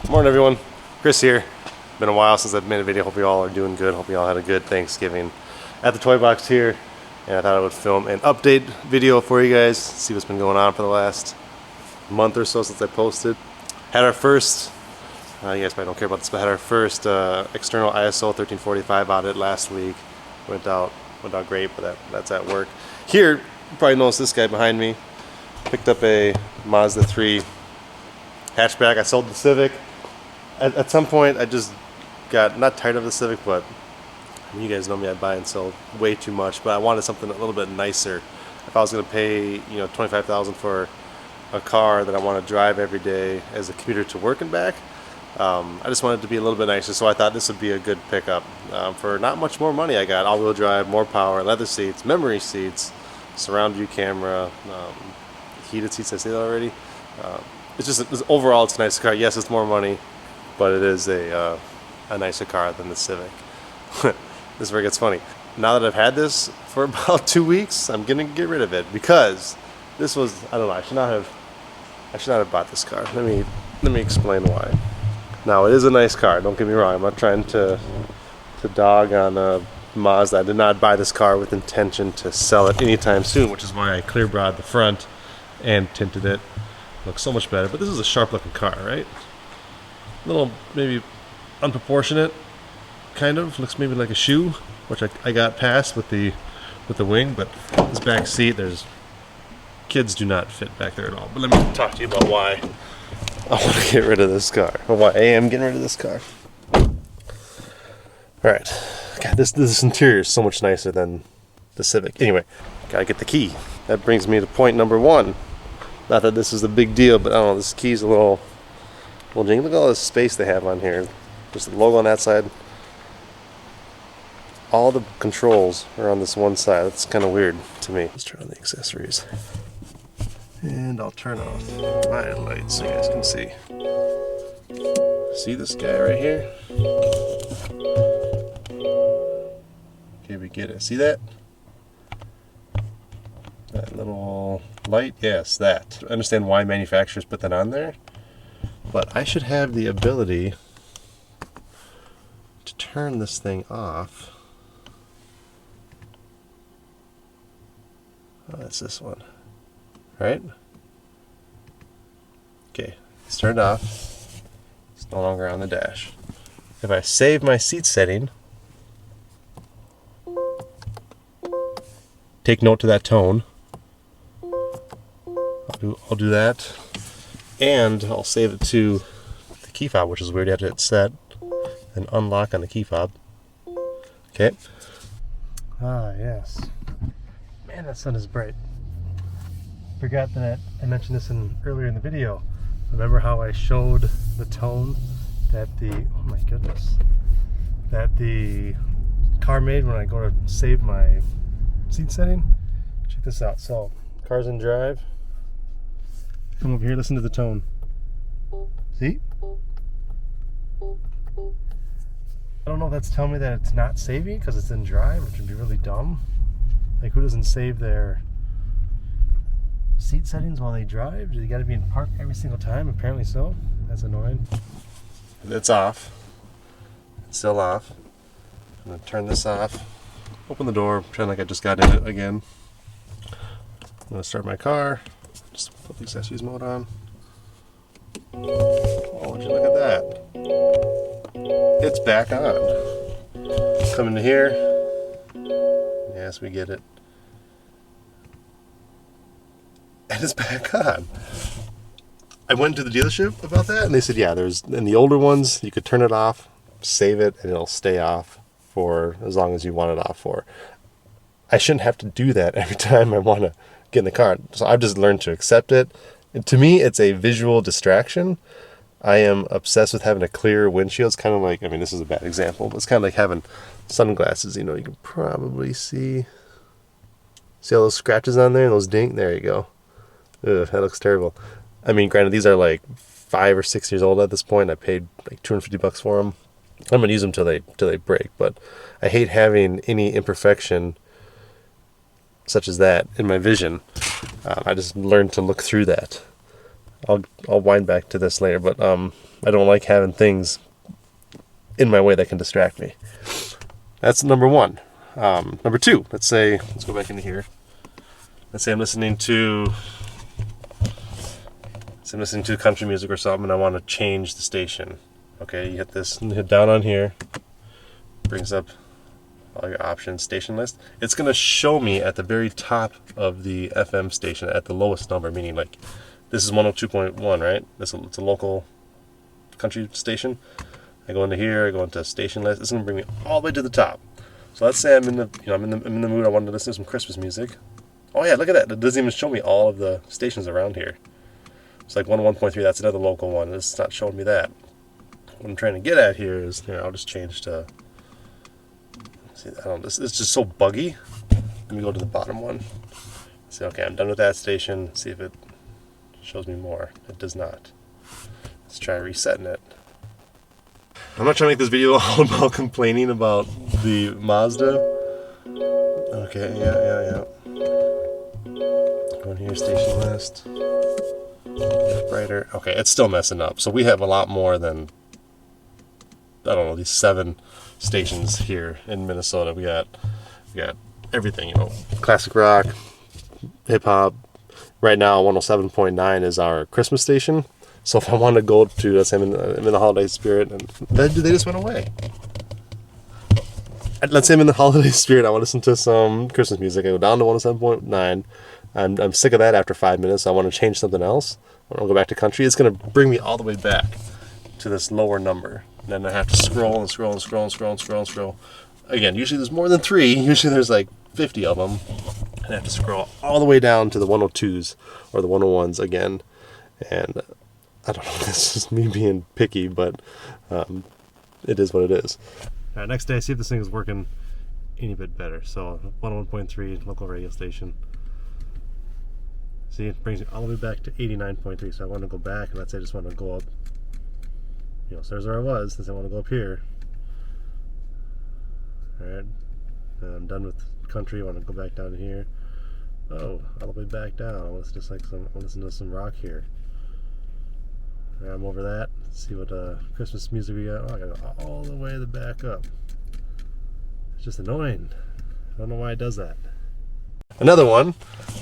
Morning everyone, Chris here. Been a while since I've made a video. Hope you all are doing good. Hope you all had a good Thanksgiving at the toy box here. And I thought I would film an update video for you guys, see what's been going on for the last month or so since I posted. Had our first, you guys probably don't care about this, but had our first external ISO 1345 audit last week. Went out great, but that's at work. Here, you probably noticed this guy behind me. Picked up a Mazda 3 hatchback. I sold the Civic. At some point, I just got not tired of the Civic, but I mean, you guys know me, I buy and sell way too much. But I wanted something a little bit nicer. If I was going to pay, $25,000 for a car that I want to drive every day as a commuter to work and back, I just wanted it to be a little bit nicer. So I thought this would be a good pickup for not much more money. I got all-wheel drive, more power, leather seats, memory seats, surround view camera, heated seats. I say that already. Overall, it's a nice car. Yes, it's more money, but it is a nicer car than the Civic. This is where it gets funny. Now that I've had this for about 2 weeks, I'm gonna get rid of it because this was, I don't know, I should not have bought this car. Let me explain why. Now, it is a nice car, don't get me wrong. I'm not trying to dog on a Mazda. I did not buy this car with intention to sell it anytime soon, which is why I clear browed the front and tinted it. Looks so much better, but this is a sharp looking car, right? A little maybe unproportionate, kind of. Looks maybe like a shoe, which I got past with the wing, but this back seat, kids do not fit back there at all. But let me talk to you about why I want to get rid of this car, or why I am getting rid of this car. Alright, God, this interior is so much nicer than the Civic. Anyway, gotta get the key. That brings me to point number one. Not that this is a big deal, but I don't know, this key's a little jinky. Look at all this space they have on here. Just the logo on that side. All the controls are on this one side. That's kind of weird to me. Let's turn on the accessories. And I'll turn off my lights so you guys can see. See this guy right here? Okay, we get it. See that? That little light? Yes, that. I understand why manufacturers put that on there, but I should have the ability to turn this thing off. Oh, that's this one, right? Okay, it's turned off. It's no longer on the dash. If I save my seat setting, take note to that tone. I'll do that, and I'll save it to the key fob, which is weird. You have to hit set and unlock on the key fob. Okay. Ah, yes. Man, that sun is bright. Forgot that I mentioned this earlier in the video. Remember how I showed the tone that oh my goodness, that the car made when I go to save my seat setting? Check this out. So, car's in drive. Come over here, listen to the tone. See? I don't know if that's telling me that it's not saving because it's in drive, which would be really dumb. Like, who doesn't save their seat settings while they drive? Do they gotta be in park every single time? Apparently so. That's annoying. It's off. It's still off. I'm gonna turn this off. Open the door, pretend like I just got in it again. I'm gonna start my car. Just put the accessories mode on. Oh, would you look at that? It's back on. Come into here. Yes, we get it. And it's back on. I went to the dealership about that, and they said, yeah, in the older ones, you could turn it off, save it, and it'll stay off for as long as you want it off for. I shouldn't have to do that every time I want to get in the car. So I've just learned to accept it. And to me, it's a visual distraction. I am obsessed with having a clear windshield. It's kind of like, I mean, this is a bad example, but it's kind of like having sunglasses. You can probably see all those scratches on there and those ding. There you go. Ugh, that looks terrible. I mean, granted, these are like 5 or 6 years old at this point. I paid like $250 for them. I'm gonna use them till they break, but I hate having any imperfection such as that in my vision. I just learned to look through that. I'll wind back to this later, but I don't like having things in my way that can distract me. That's number one. Number two, let's go back into here. Let's say I'm listening to country music or something, and I want to change the station. Okay, you hit this, and hit down on here, brings up all your options, station list. It's gonna show me at the very top of the FM station at the lowest number, meaning like this is 102.1, right? It's a local country station. I go into here, I go into station list. It's gonna bring me all the way to the top. So let's say I'm in the mood. I wanted to listen to some Christmas music. Oh yeah, look at that. It doesn't even show me all of the stations around here. It's like 101.3. That's another local one. It's not showing me that. What I'm trying to get at here is here. I'll just change to. See, it's just so buggy. Let me go to the bottom one. Say, okay, I'm done with that station. See if it shows me more. It does not. Let's try resetting it. I'm not trying to make this video all about complaining about the Mazda. Okay, yeah. Go in here, station list. Brighter. Okay, it's still messing up. So we have a lot more than, I don't know, these 7 stations here in Minnesota. We got everything, classic rock, hip hop. Right now, 107.9 is our Christmas station. So if I want to go to, let's say I'm in the holiday spirit, and they just went away. Let's say I'm in the holiday spirit, I want to listen to some Christmas music. I go down to 107.9. I'm sick of that after 5 minutes. I want to change something else. I want to go back to country. It's going to bring me all the way back to this lower number. And then I have to scroll and scroll and scroll and scroll and scroll and scroll. Again, usually there's more than 3. Usually there's like 50 of them. And I have to scroll all the way down to the 102s or the 101s again. And I don't know, this is me being picky, but it is what it is. All right, next day, see if this thing is working any bit better. So 101.3 local radio station. See, it brings me all the way back to 89.3. So I want to go back, and let's say I just want to go up. So there's where I was. Since I want to go up here. All right, and I'm done with country. I want to go back down here. Oh, all the way back down. Let's just listen to some rock here. Right, I'm over that. Let's see what Christmas music we got. Oh, I got all the way the back up. It's just annoying. I don't know why it does that. Another one.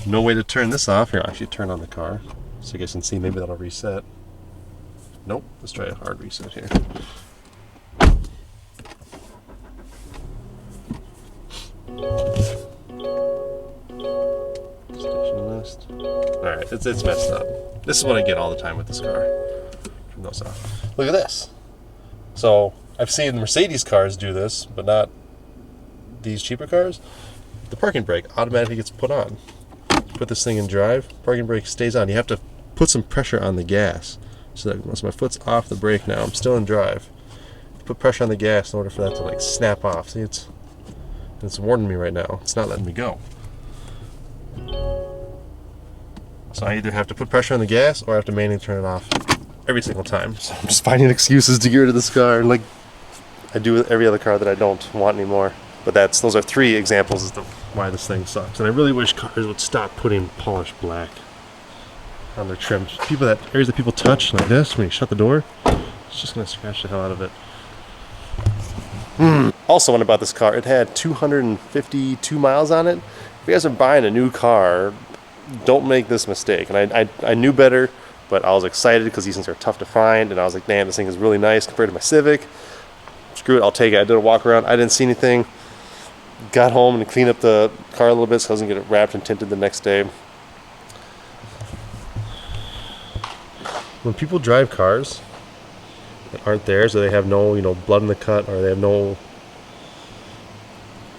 No way to turn this off. Here, I'll actually turn on the car so you guys can see. Maybe that'll reset. Nope. Let's try a hard reset here. Station list. Alright, it's messed up. This is what I get all the time with this car. Turn those off. Look at this. So, I've seen Mercedes cars do this, but not these cheaper cars. The parking brake automatically gets put on. Put this thing in drive, parking brake stays on. You have to put some pressure on the gas. So that once my foot's off the brake now, I'm still in drive. Put pressure on the gas in order for that to like snap off. See, it's warning me right now. It's not letting me go. So I either have to put pressure on the gas or I have to manually turn it off every single time. So I'm just finding excuses to get rid of this car, like I do with every other car that I don't want anymore. But those are 3 examples as to why this thing sucks. And I really wish cars would stop putting polished black on their trims. Areas that people touch like this, when you shut the door, it's just gonna scratch the hell out of it. Also, when I bought this car, it had 252 miles on it. If you guys are buying a new car, don't make this mistake. And I knew better, but I was excited because these things are tough to find. And I was like, damn, this thing is really nice compared to my Civic. Screw it, I'll take it. I did a walk around. I didn't see anything. Got home and cleaned up the car a little bit so I wasn't get it wrapped and tinted the next day. When people drive cars that aren't theirs, or they have no, blood in the cut, or they have no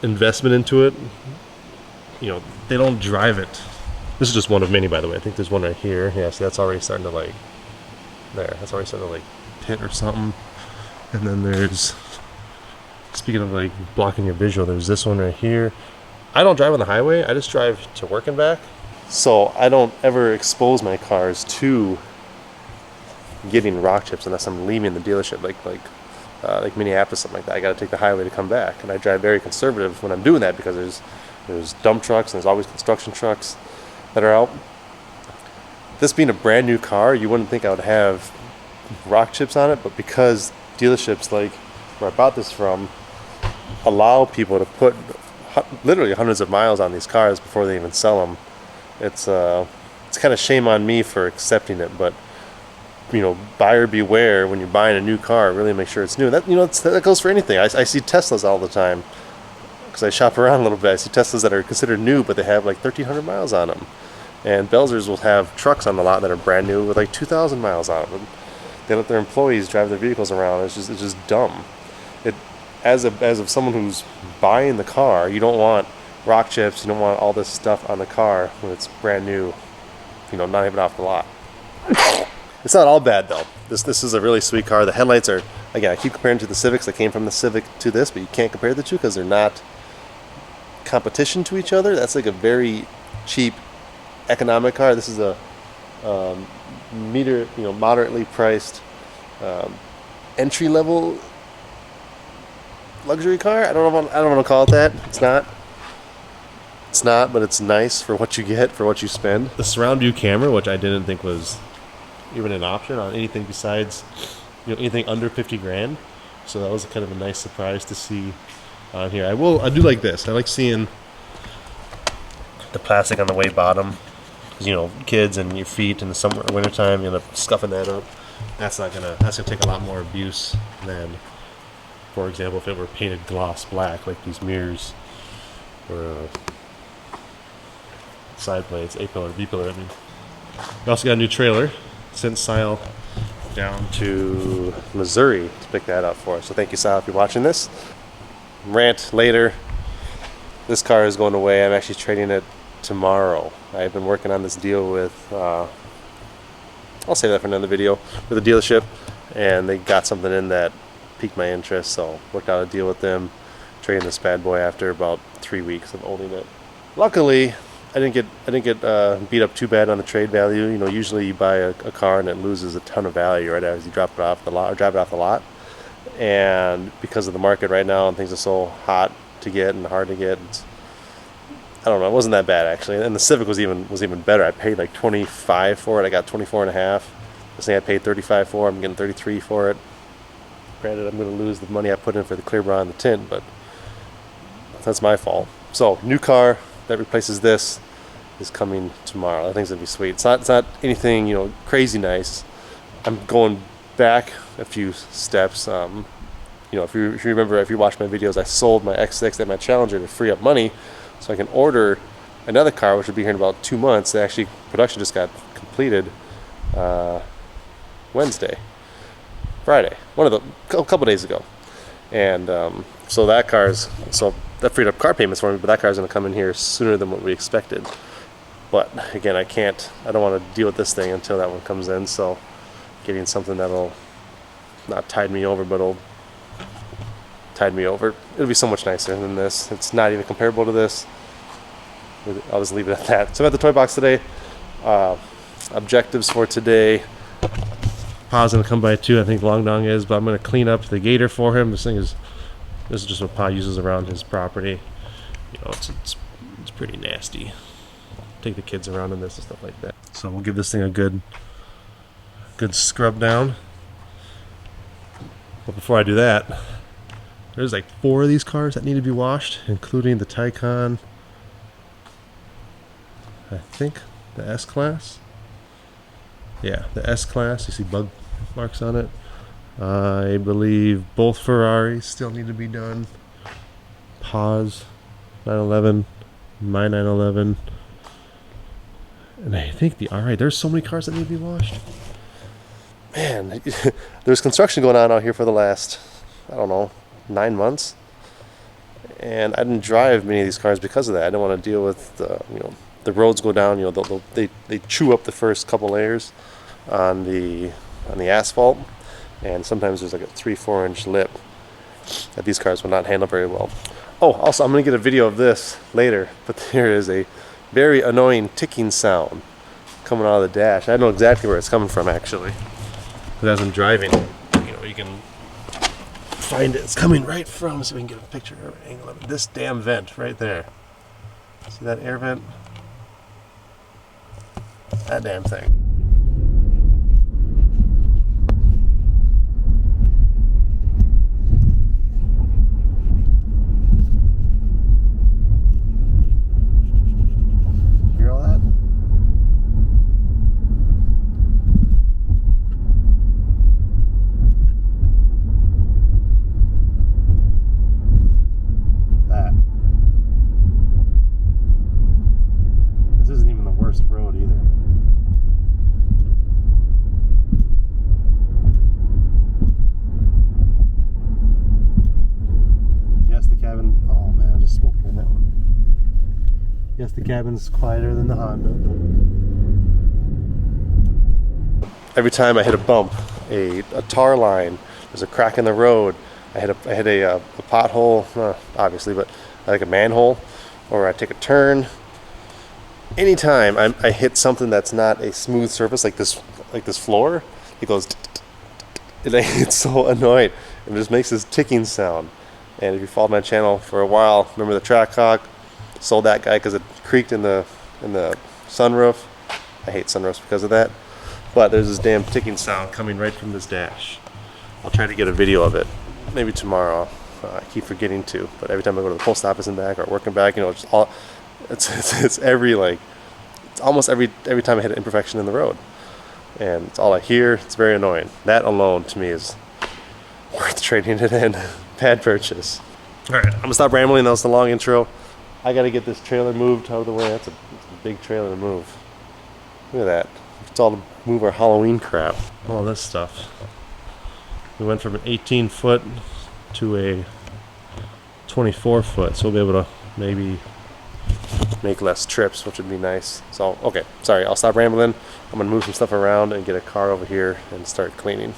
investment into it, they don't drive it. This is just one of many, by the way. I think there's one right here. Yeah, so that's already starting to that's already starting to hit or something. And then there's, speaking of blocking your visual, there's this one right here. I don't drive on the highway. I just drive to work and back. So I don't ever expose my cars to getting rock chips unless I'm leaving the dealership, like Minneapolis, something like that. I got to take the highway to come back, and I drive very conservative when I'm doing that because there's dump trucks and there's always construction trucks that are out. this being a brand new car, you wouldn't think I would have rock chips on it, but because dealerships like where I bought this from allow people to put literally hundreds of miles on these cars before they even sell them, it's kind of shame on me for accepting it. But you know, buyer beware when you're buying a new car. Really make sure it's new. That, you know, that goes for anything. I see Teslas all the time because I shop around a little bit. I see Teslas that are considered new, but they have like 1,300 miles on them. And Belzers will have trucks on the lot that are brand new with like 2,000 miles on them. They let their employees drive their vehicles around. It's just dumb. As of someone who's buying the car, you don't want rock chips. You don't want all this stuff on the car when it's brand new. You know, not even off the lot. It's not all bad though. This is a really sweet car. The headlights are, again, I keep comparing to the Civics. I came from the Civic to this, but you can't compare the two because they're not competition to each other. That's like a very cheap, economic car. This is a moderately priced entry level luxury car. I don't want to call it that. It's not, but it's nice for what you get, for what you spend. The surround view camera, which I didn't think was even an option on anything besides, you know, anything under 50 grand. So that was kind of a nice surprise to see on here. I do like this. I like seeing the plastic on the way bottom. You know, kids and your feet in the summer or wintertime, you end up scuffing that up. That's gonna take a lot more abuse than, for example, if it were painted gloss black like these mirrors or side plates, A pillar, B pillar. I mean, we also got a new trailer. Sent Sile down to Missouri to pick that up for us. So thank you, Sile, if you're watching this. Rant later. This car is going away. I'm actually trading it tomorrow. I've been working on this deal with, I'll save that for another video, with a dealership, and they got something in that piqued my interest, so worked out a deal with them, trading this bad boy after about 3 weeks of owning it. Luckily, I didn't get beat up too bad on the trade value. You know, usually you buy a car and it loses a ton of value right as you drop it off the lot or drive it off the lot. And because of the market right now and things are so hot to get and hard to get, I don't know, it wasn't that bad actually. And the Civic was even better. I paid like 25 for it. I got 24 and a half. This thing I paid 35 for. I'm getting 33 for it. Granted, I'm going to lose the money I put in for the clear bra and the tint, but that's my fault. So, new car that replaces this is coming tomorrow. I think it's gonna be sweet. It's not anything, you know, crazy nice. I'm going back a few steps. You know, if you remember, if you watch my videos, I sold my X6 and my Challenger to free up money, so I can order another car, which will be here in about 2 months. Actually, production just got completed Friday, a couple days ago, and so that freed up car payments for me. But that car's going to come in here sooner than what we expected. But again, I don't want to deal with this thing until that one comes in. So getting something that'll not tide me over, but it'll tide me over. It'll be so much nicer than this. It's not even comparable to this. I'll just leave it at that. So I'm at the toy box today. Objectives for today. Pa's gonna come by too. I think Long Dong is, but I'm gonna clean up the gator for him. This is just what Pa uses around his property. You know, it's pretty nasty. Take the kids around in this and stuff like that. So we'll give this thing a good scrub down. But before I do that, there's like 4 of these cars that need to be washed, including the Taycan. I think the S-Class. Yeah, the S-Class. You see bug marks on it. I believe both Ferraris still need to be done. Pa's 911, my 911. And I think there's so many cars that need to be washed. Man, there's construction going on out here for the last, I don't know, 9 months. And I didn't drive many of these cars because of that. I didn't want to deal with the roads go down. You know, they chew up the first couple layers on the asphalt, and sometimes there's like a 3-4 inch lip that these cars will not handle very well. Oh, also I'm gonna get a video of this later, but there is a very annoying ticking sound coming out of the dash. I know exactly where it's coming from actually, because as I'm driving, you know, you can find it. It's coming right from, so we can get a picture of an angle of it. This damn vent right there. See that air vent? That damn thing. Yes, the cabin's quieter than the Honda. Every time I hit a bump, a tar line, there's a crack in the road, I hit a pothole, obviously, but like a manhole, or I take a turn. Anytime I hit something that's not a smooth surface, like this floor, it goes. It's so annoying. It just makes this ticking sound. And if you followed my channel for a while, remember the Trackhawk? Sold that guy because it creaked in the sunroof. I hate sunroofs because of that. But there's this damn ticking sound coming right from this dash. I'll try to get a video of it. Maybe tomorrow. I keep forgetting to. But every time I go to the post office and back, or working back, it's almost every time I hit an imperfection in the road. And it's all I hear. It's very annoying. That alone to me is worth trading it in. Bad purchase. All right, I'm gonna stop rambling. That was the long intro. I gotta get this trailer moved out of the way. That's a big trailer to move. Look at that. It's all to move our Halloween crap. All this stuff. We went from an 18 foot to a 24 foot, so we'll be able to maybe make less trips, which would be nice. So, okay, sorry, I'll stop rambling. I'm gonna move some stuff around and get a car over here and start cleaning.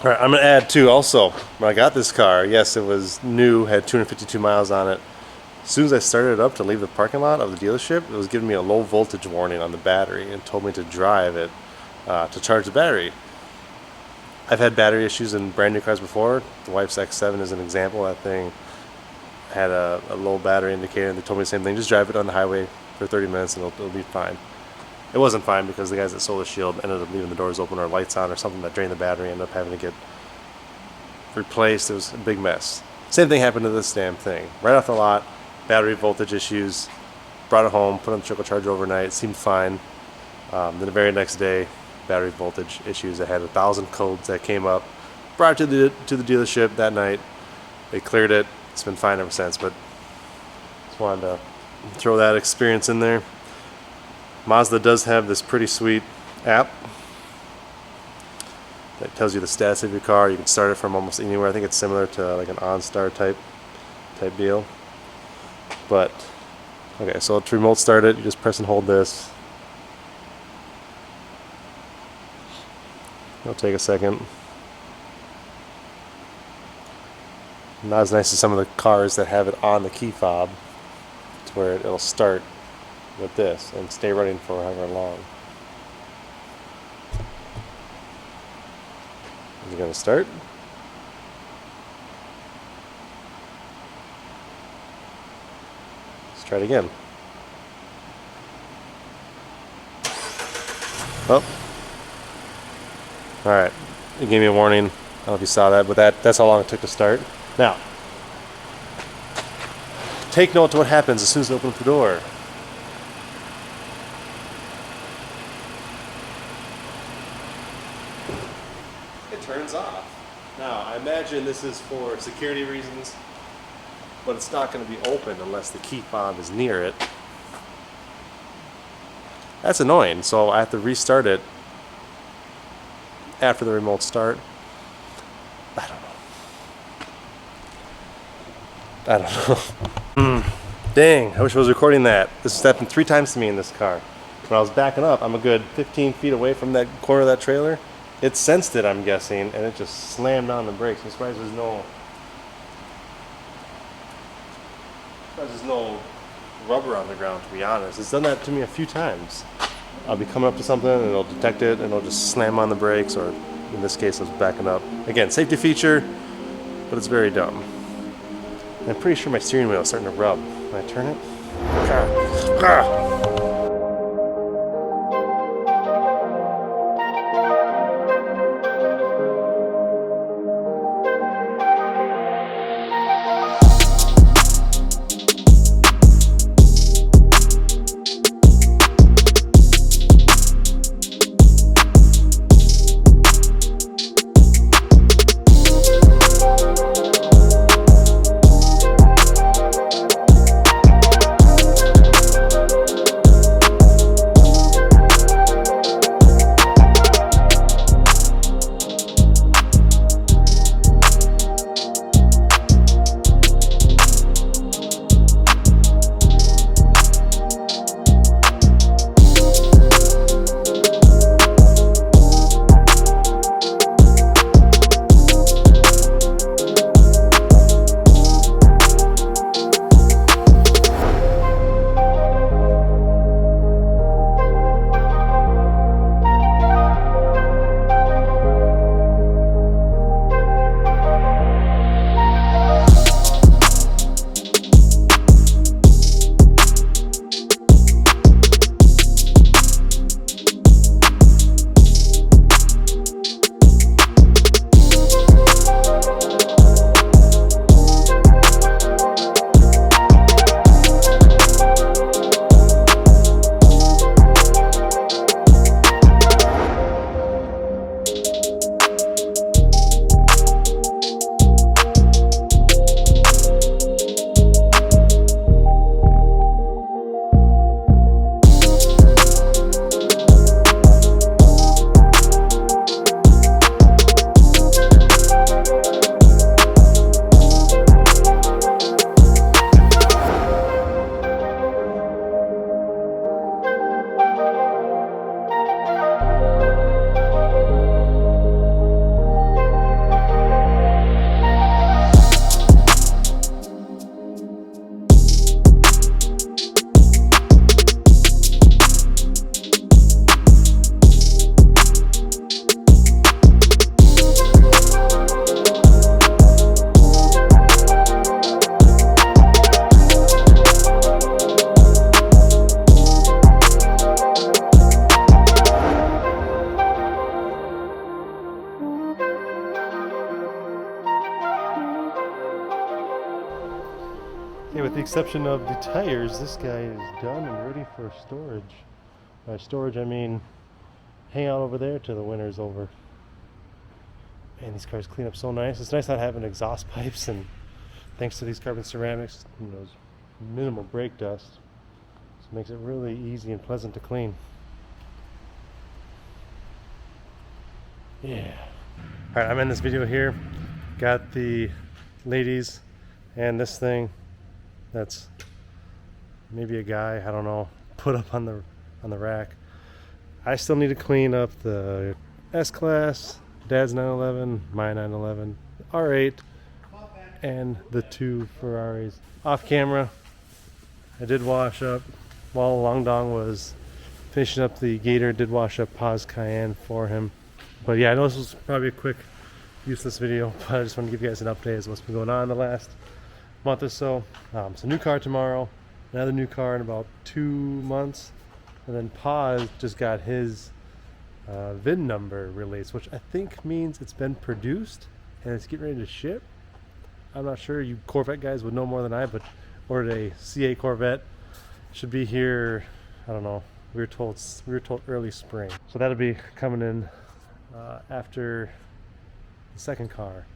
All right, I'm gonna add too, also, when I got this car, yes, it was new, had 252 miles on it. As soon as I started it up to leave the parking lot of the dealership, it was giving me a low voltage warning on the battery and told me to drive it to charge the battery. I've had battery issues in brand new cars before. The wife's X7 is an example. That thing had a low battery indicator, and they told me the same thing. Just drive it on the highway for 30 minutes and it'll be fine. It wasn't fine because the guys at Solar Shield ended up leaving the doors open or lights on or something that drained the battery, ended up having to get replaced. It was a big mess. Same thing happened to this damn thing. Right off the lot, battery voltage issues, brought it home, put it on the trickle charge overnight, it seemed fine. Then the very next day, battery voltage issues. I had 1,000 codes that came up, brought it to the dealership that night. They cleared it. It's been fine ever since, but just wanted to throw that experience in there. Mazda does have this pretty sweet app that tells you the status of your car. You can start it from almost anywhere. I think it's similar to like an OnStar type deal. But okay, so to remote start it, you just press and hold this. It'll take a second. Not as nice as some of the cars that have it on the key fob, to where it'll start with this and stay running for however long. Is it going to start? Let's try it again. Oh. Alright. It gave me a warning. I don't know if you saw that, but that's how long it took to start. Now, take note to what happens as soon as I open up the door. It turns off. Now, I imagine this is for security reasons, but it's not going to be open unless the key fob is near it. That's annoying, so I have to restart it after the remote start. I don't know. Dang, I wish I was recording that. This has happened 3 times to me in this car. When I was backing up, I'm a good 15 feet away from that corner of that trailer. It sensed it, I'm guessing, and it just slammed on the brakes. I'm surprised there's no rubber on the ground, to be honest. It's done that to me a few times. I'll be coming up to something and it'll detect it and it'll just slam on the brakes, or in this case I was backing up. Again, safety feature, but it's very dumb. I'm pretty sure my steering wheel is starting to rub. Can I turn it? Ah. Okay, with the exception of the tires, this guy is done and ready for storage. By storage, I mean hang out over there till the winter's over. Man, these cars clean up so nice. It's nice not having exhaust pipes, and thanks to these carbon ceramics, there's minimal brake dust. So it makes it really easy and pleasant to clean. Yeah. Alright, I'm in this video here. Got the ladies and this thing that's maybe a guy, I don't know, put up on the rack. I still need to clean up the S-Class, Dad's 911, my 911, R8, and the two Ferraris. Off camera, I did wash up while Long Dong was finishing up the Gator. Did wash up Pa's Cayenne for him. But yeah, I know this was probably a quick, useless video, but I just want to give you guys an update as what's been going on in the last month or so. So new car tomorrow, another new car in about 2 months, and then Pa just got his VIN number released, which I think means it's been produced and it's getting ready to ship. I'm not sure, you Corvette guys would know more than I, but ordered a CA Corvette. Should be here, I don't know, we were told early spring. So that'll be coming in after the second car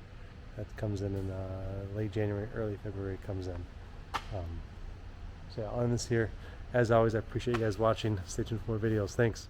that comes in late January, early February comes in. So yeah, I'll end this here. As always, I appreciate you guys watching. Stay tuned for more videos. Thanks.